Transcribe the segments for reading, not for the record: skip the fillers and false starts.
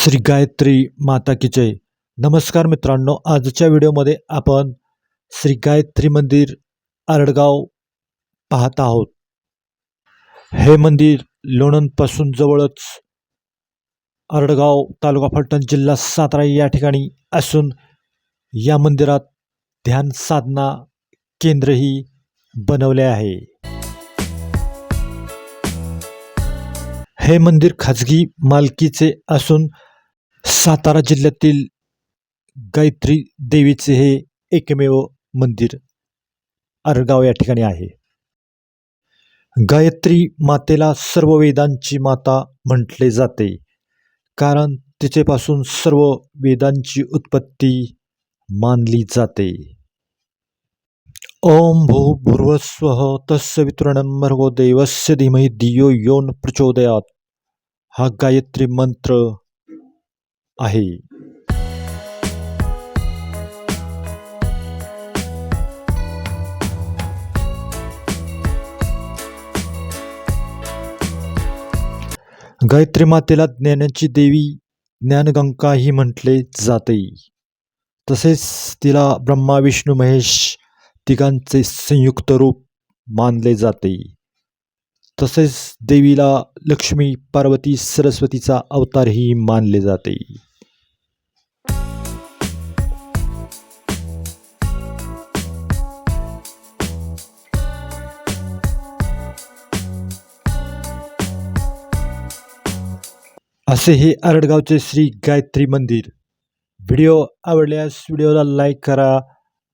श्री गायत्री माता की जय. नमस्कार मित्रांनो, आजच्या व्हिडिओमध्ये आपण श्री गायत्री मंदिर आरडगाव पाहत आहोत. हे मंदिर लोणंदपासून जवळच आरडगाव तालुका फलटण जिल्हा सातारा या ठिकाणी असून या मंदिरात ध्यान साधना केंद्रही बनवले आहे. हे मंदिर खाजगी मालकीचे असून सातारा जिल्ह्यातील गायत्री देवीचे हे एकमेव मंदिर आरडगाव या ठिकाणी आहे. गायत्री मातेला सर्व वेदांची माता म्हटले जाते, कारण तिचेपासून सर्व वेदांची उत्पत्ती मानली जाते. ओम भूर्भुवस्वः तत्सवितुर्वरेण्यं भर्गो देवस्य धीमहि धियो यो न प्रचोदयात् हा गायत्री मंत्र आहे. गायत्री मातेला ज्ञानाची देवी, ज्ञानगंगाही म्हटले जाते. तसेच तिला ब्रह्मा विष्णू महेश तिघांचे संयुक्त रूप मानले जाते. तसेच देवीला लक्ष्मी पार्वती सरस्वतीचा अवतारही मानले जाते. असे हे आरडगावचे श्री गायत्री मंदिर. व्हिडिओ आवडल्यास व्हिडिओला लाईक करा.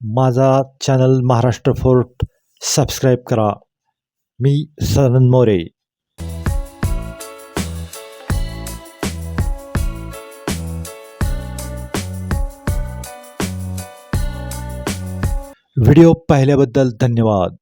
माझा चॅनल महाराष्ट्र फोर्ट सबस्क्राईब करा. मी सदानंद मोरे. व्हिडिओ पाहिल्याबद्दल धन्यवाद.